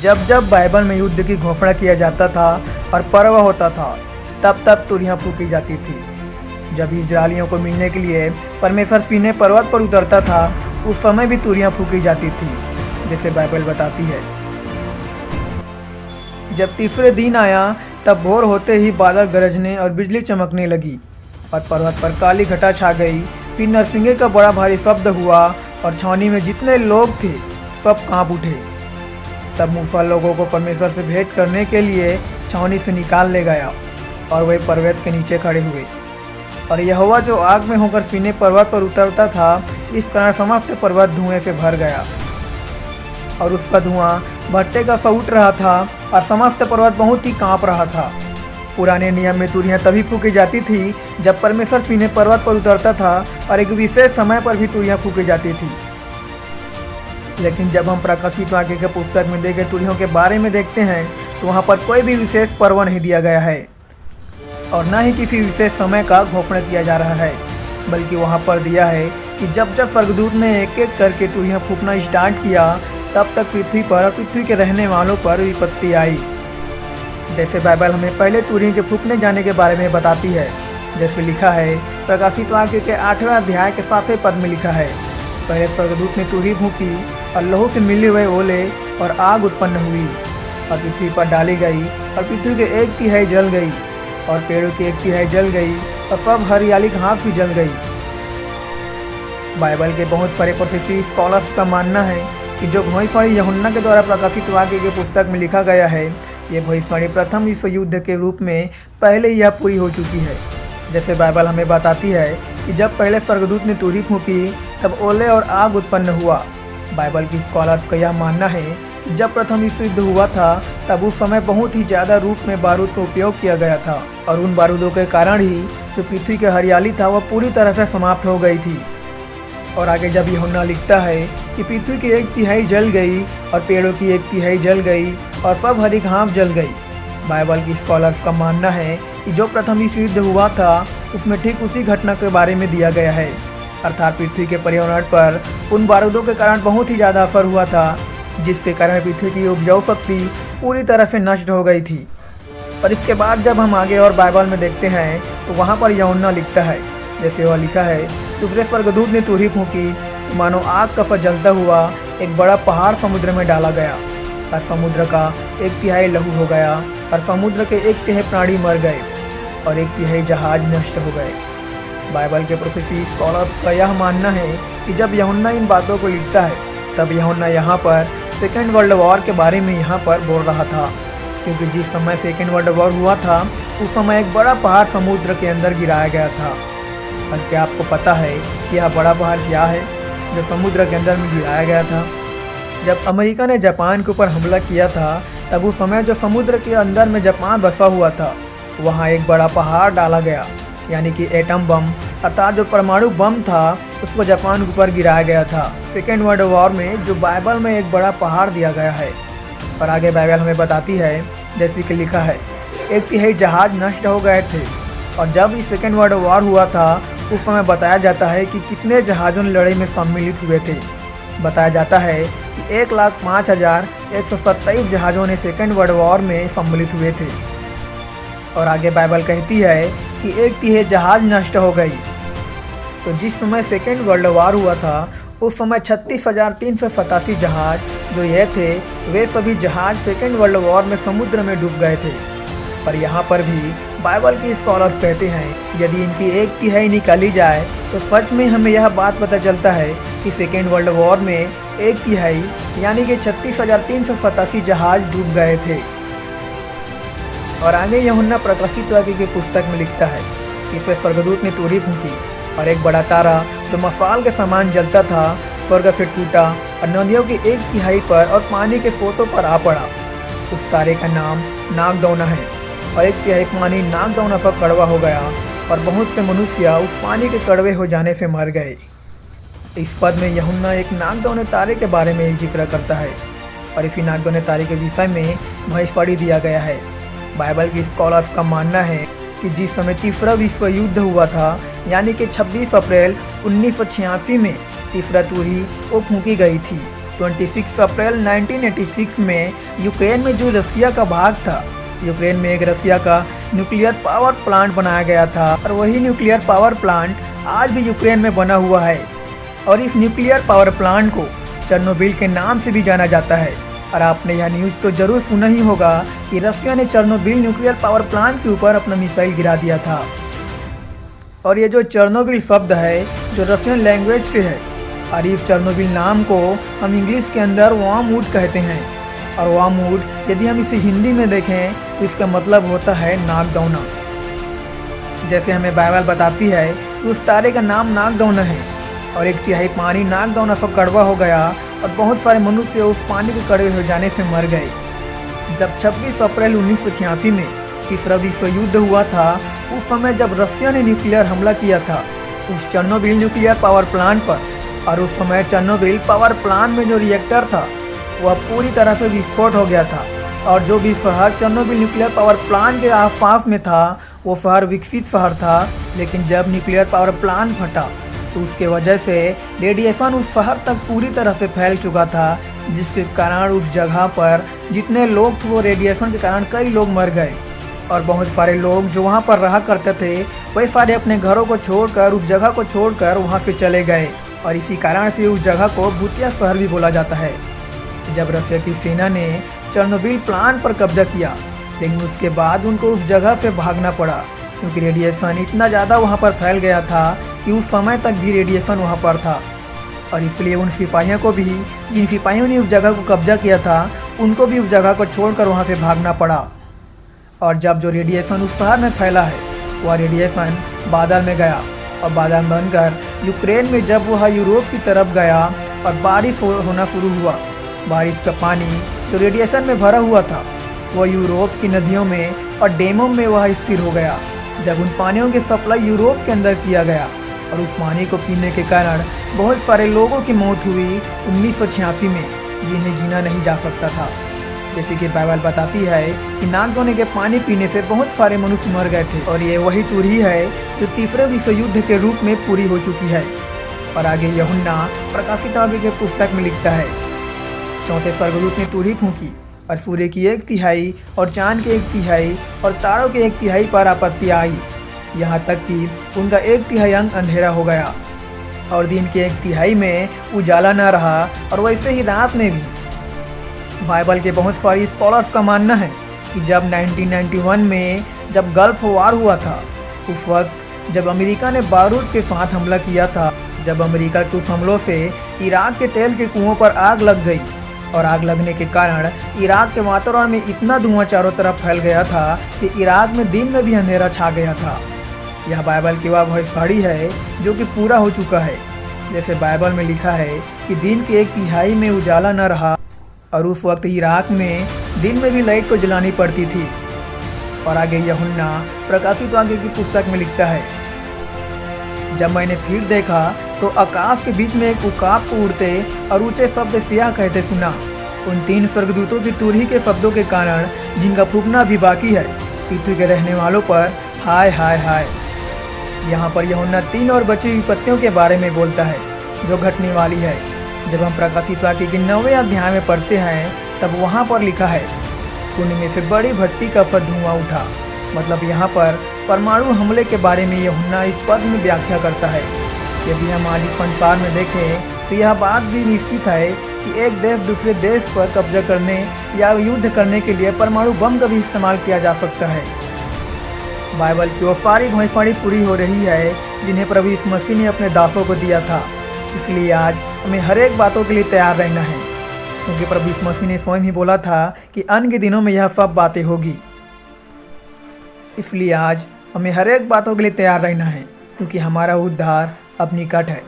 जब जब बाइबल में युद्ध की घोषणा किया जाता था और पर्व होता था, तब तब तुरहियां फूंकी जाती थी। जब इजरायलियों को मिलने के लिए परमेश्वर सीनै पर्वत पर उतरता था, उस समय भी तुरहियां फूंकी जाती थी, जैसे बाइबल बताती है। जब तीसरे दिन आया, तब भोर होते ही बादल गरजने और बिजली चमकने लगी और पर्वत पर काली घटा छा गई। फिर नरसिंगे का बड़ा भारी शब्द हुआ और छावनी में जितने लोग थे सब कांप उठे। तब मूसा लोगों को परमेश्वर से भेंट करने के लिए छावनी से निकाल ले गया और वे पर्वत के नीचे खड़े हुए। और यहोवा जो आग में होकर सीनै पर्वत पर उतरता था, इस कारण समस्त पर्वत धुएं से भर गया और उसका धुआं भट्टे का सा उठ रहा था और समस्त पर्वत बहुत ही कांप रहा था। पुराने नियम में तुरहियां तभी फूंकी जाती थी जब परमेश्वर सीनै पर्वत पर उतरता था और एक विशेष समय पर भी तुरहियां फूंकी जाती थी। लेकिन जब हम प्रकाशित वाक्य के पुस्तक में दी गई तुरहियों के बारे में देखते हैं, तो वहाँ पर कोई भी विशेष पर्व नहीं दिया गया है और न ही किसी विशेष समय का घोषणा किया जा रहा है, बल्कि वहाँ पर दिया है कि जब जब स्वर्गदूत ने एक एक करके तुरहियां फूंकना स्टार्ट किया, तब तक पृथ्वी पर और पृथ्वी के रहने वालों पर विपत्ति आई। जैसे बाइबल हमें पहले तुरही के फूंकने जाने के बारे में बताती है। जैसे लिखा है प्रकाशित वाक्य के 8वें अध्याय के 7वें पद में लिखा है, पहले स्वर्गदूत ने तुरही फूंकी और लहू से मिले हुए ओले और आग उत्पन्न हुई और पृथ्वी पर डाली गई और पृथ्वी के 1/3 जल गई और पेड़ों की 1/3 जल गई और सब हरियाली घास भी जल गई। बाइबल के बहुत सारे प्रोफेसी स्कॉलर्स का मानना है कि जो भविष्यवाणी यूहन्ना के द्वारा प्रकाशित वाक्य के पुस्तक में लिखा गया है, ये भविष्यवाणी प्रथम विश्व युद्ध के रूप में पहले ही यह पूरी हो चुकी है। जैसे बाइबल हमें बताती है कि जब पहले स्वर्गदूत ने तुरही फूंकी, तब ओले और आग उत्पन्न हुआ। बाइबल की स्कॉलर्स का यह मानना है कि जब प्रथम विश्व युद्ध हुआ था, तब उस समय बहुत ही ज़्यादा रूप में बारूद का उपयोग किया गया था और उन बारूदों के कारण ही जो पृथ्वी की हरियाली था वह पूरी तरह से समाप्त हो गई थी। और आगे जब यूहन्ना लिखता है कि पृथ्वी की 1/3 जल गई और पेड़ों की 1/3 जल गई और सब हरी घास जल गई। बाइबल की स्कॉलर्स का मानना है कि जो प्रथम विश्व युद्ध हुआ था, उसमें ठीक उसी घटना के बारे में दिया गया है, अर्थात पृथ्वी के पर्यावरण पर उन बारूदों के कारण बहुत ही ज़्यादा असर हुआ था, जिसके कारण पृथ्वी की उपजाऊ शक्ति पूरी तरह से नष्ट हो गई थी। और इसके बाद जब हम आगे और बाइबल में देखते हैं, तो वहाँ पर यूहन्ना लिखता है, जैसे वह लिखा है, दूसरे स्वर्गदूत ने तुरही फूंकी तो मानो आग का सा जलता हुआ एक बड़ा पहाड़ समुद्र में डाला गया और समुद्र का 1/3 लहू हो गया और समुद्र के 1/3 प्राणी मर गए और 1/3 जहाज नष्ट हो गए। बाइबल के प्रोफेसी स्कॉलर्स का यह मानना है कि जब यूहन्ना इन बातों को लिखता है, तब यूहन्ना यहाँ पर सेकेंड वर्ल्ड वॉर के बारे में यहाँ पर बोल रहा था, क्योंकि जिस समय सेकेंड वर्ल्ड वॉर हुआ था, उस समय एक बड़ा पहाड़ समुद्र के अंदर गिराया गया था। और क्या आपको पता है कि यह बड़ा पहाड़ क्या है जो समुद्र के अंदर में गिराया गया था? जब अमेरिका ने जापान के ऊपर हमला किया था, तब उस समय जो समुद्र के अंदर में जापान बसा हुआ था, वहाँ एक बड़ा पहाड़ डाला गया, यानी कि एटम बम, अर्थात जो परमाणु बम था, उसको जापान के ऊपर गिराया गया था सेकेंड वर्ल्ड वॉर में, जो बाइबल में एक बड़ा पहाड़ दिया गया है। और आगे बाइबल हमें बताती है, जैसे कि लिखा है, 1/3 जहाज नष्ट हो गए थे। और जब इस सेकेंड वर्ल्ड वॉर हुआ था, उस समय बताया जाता है कि कितने जहाज़ों ने लड़ाई में सम्मिलित हुए थे। बताया जाता है कि 1,05,127 जहाज़ों ने सेकेंड वर्ल्ड वॉर में सम्मिलित हुए थे। और आगे बाइबल कहती है कि 1/3 जहाज़ नष्ट हो गई। तो जिस समय सेकेंड वर्ल्ड वॉर हुआ था, उस समय 36,387 जहाज़ जो ये थे, वे सभी जहाज़ सेकेंड वर्ल्ड वॉर में समुद्र में डूब गए थे। पर यहाँ पर भी बाइबल की स्कॉलर्स कहते हैं, यदि इनकी 1/3 निकाली जाए, तो सच में हमें यह बात पता चलता है कि सेकेंड वर्ल्ड वॉर में 1/3 यानी कि 36,387 जहाज डूब गए थे। और आगे यूहन्ना प्रकाशित वाक्य की पुस्तक में लिखता है, इससे स्वर्गदूत ने तुरही फूंकी और एक बड़ा तारा जो मशाल के समान जलता था, स्वर्ग से टूटा और नदियों की 1/3 पर और पानी के सोतों पर आ पड़ा। उस तारे का नाम नागदौना है और 1/3 पानी नागदौना सा कड़वा हो गया और बहुत से मनुष्य उस पानी के कड़वे हो जाने से मर गए। इस पद में यूहन्ना एक नागदौने तारे के बारे में जिक्र करता है और इसी नागदौने तारे के विषय में भविष्यवाणी दिया गया है। बाइबल की स्कॉलर्स का मानना है कि जिस समय तीसरा विश्व युद्ध हुआ था, यानी कि 26 अप्रैल 1986 में तीसरा तुरही वो फूंकी गई थी, 26 अप्रैल 1986 में यूक्रेन में जो रसिया का भाग था, यूक्रेन में एक रसिया का न्यूक्लियर पावर प्लांट बनाया गया था और वही न्यूक्लियर पावर प्लांट आज भी यूक्रेन में बना हुआ है। और इस न्यूक्लियर पावर प्लांट को चेर्नोबिल के नाम से भी जाना जाता है। और आपने यह न्यूज़ तो जरूर सुना ही होगा कि रसिया ने चेर्नोबिल न्यूक्लियर पावर प्लांट के ऊपर अपना मिसाइल गिरा दिया था। और ये जो चेर्नोबिल शब्द है जो रशियन लैंग्वेज से है, और इस चेर्नोबिल नाम को हम इंग्लिश के अंदर वर्मवुड कहते हैं। और वर्मवुड यदि हम इसे हिंदी में देखें तो इसका मतलब होता है नागदौना। जैसे हमें बाइबल बताती है कि उस तारे का नाम नागदौना है और 1/3 पानी नागदौना से कड़वा हो गया और बहुत सारे मनुष्य उस पानी के कड़वे हो जाने से मर गए। जब 26 अप्रैल 1986 में तीसरा विश्व युद्ध हुआ था, उस समय जब रसिया ने न्यूक्लियर हमला किया था उस चेर्नोबिल न्यूक्लियर पावर प्लांट पर, और उस समय चेर्नोबिल पावर प्लांट में जो रिएक्टर था वह पूरी तरह से विस्फोट हो गया था। और जो भी शहर चेर्नोबिल न्यूक्लियर पावर प्लांट के आसपास में था वो शहर विकसित शहर था, लेकिन जब न्यूक्लियर पावर प्लांट फटा तो उसके वजह से रेडिएशन उस शहर तक पूरी तरह से फैल चुका था, जिसके कारण उस जगह पर जितने लोग थे वो रेडिएशन के कारण कई लोग मर गए। और बहुत सारे लोग जो वहाँ पर रहा करते थे वही सारे अपने घरों को छोड़कर, उस जगह को छोड़कर वहाँ से चले गए। और इसी कारण से उस जगह को भूतिया शहर भी बोला जाता है। जब रसिया की सेना ने चेर्नोबिल प्लांट पर कब्जा किया, लेकिन उसके बाद उनको उस जगह से भागना पड़ा क्योंकि रेडिएशन इतना ज़्यादा वहाँ पर फैल गया था कि उस समय तक भी रेडिएशन वहाँ पर था। और इसलिए उन सिपाहियों को भी, जिन सिपाहियों ने उस जगह को कब्जा किया था, उनको भी उस जगह को छोड़कर वहाँ से भागना पड़ा। और जब जो रेडिएशन उस शहर में फैला है वह रेडिएशन बादल में गया और बादल बनकर यूक्रेन में जब वह यूरोप की तरफ गया और बारिश होना शुरू हुआ, बारिश का पानी जो रेडिएशन में भरा हुआ था वह यूरोप की नदियों में और डैमों में वह स्थिर हो गया। जब उन पानियों की सप्लाई यूरोप के अंदर किया गया और उस पानी को पीने के कारण बहुत सारे लोगों की मौत हुई 1986 में, जिन्हें गिना नहीं जा सकता था। जैसे कि बाइबल बताती है कि नागदौने के पानी पीने से बहुत सारे मनुष्य मर गए थे। और ये वही तुरही है जो तीसरे विश्व युद्ध के रूप में पूरी हो चुकी है। और आगे यूहन्ना प्रकाशित आगे के पुस्तक में लिखता है, चौथे स्वर्गदूत ने तुरही फूंकी और सूर्य की 1/3 और चांद के 1/3 और तारों के 1/3 पर आपत्ति आई, यहाँ तक कि उनका 1/3 अंग अंधेरा हो गया और दिन के 1/3 में उजाला न रहा, और वैसे ही रात में भी। बाइबल के बहुत सारे स्कॉलर्स का मानना है कि जब 1991 में जब गल्फ वार हुआ था, उस वक्त जब अमेरिका ने बारूद के साथ हमला किया था, जब अमेरिका के उस हमलों से इराक के तेल के कुओं पर आग लग गई और आग लगने के कारण इराक के वातावरण में इतना धुआं चारों तरफ फैल गया था कि इराक में दिन में भी अंधेरा छा गया था। यह बाइबल की वह भविष्यवाणी है जो कि पूरा हो चुका है। जैसे बाइबल में लिखा है कि दिन के 1/3 में उजाला न रहा और उस वक्त इराक में दिन में भी लाइट को जलानी पड़ती थी। और आगे यूहन्ना प्रकाशित आगे की पुस्तक में लिखता है, जब मैंने फिर देखा तो आकाश के बीच में एक उकाब को उड़ते और ऊंचे शब्द सियाह कहते सुना, उन 3 स्वर्गदूतों की तुरही के शब्दों के कारण जिनका फूंकना भी बाकी है, पृथ्वी के रहने वालों पर हाय हाय हाय। यहाँ पर यूहन्ना 3 और बची विपत्तियों के बारे में बोलता है जो घटने वाली है। जब हम प्रकाशित वाक्य के 9वें अध्याय में पढ़ते हैं तब वहाँ पर लिखा है, कुंड में से बड़ी भट्टी का सा धुआं उठा। मतलब यहाँ पर परमाणु हमले के बारे में यूहन्ना इस पद में व्याख्या करता है। यदि हम आज इस संसार में देखें तो यह बात भी निश्चित है कि एक देश दूसरे देश पर कब्जा करने या युद्ध करने के लिए परमाणु बम का भी इस्तेमाल किया जा सकता है। बाइबल की वो सारी भविष्यवाणी पूरी हो रही है जिन्हें प्रभु यीशु मसीह ने अपने दासों को दिया था। इसलिए आज हमें हर एक बातों के लिए तैयार रहना है, क्योंकि प्रभु यीशु मसीह ने स्वयं ही बोला था कि अंत के दिनों में यह सब बातें होगी। इसलिए आज हमें हर एक बातों के लिए तैयार रहना है, क्योंकि हमारा उद्धार अब निकट है।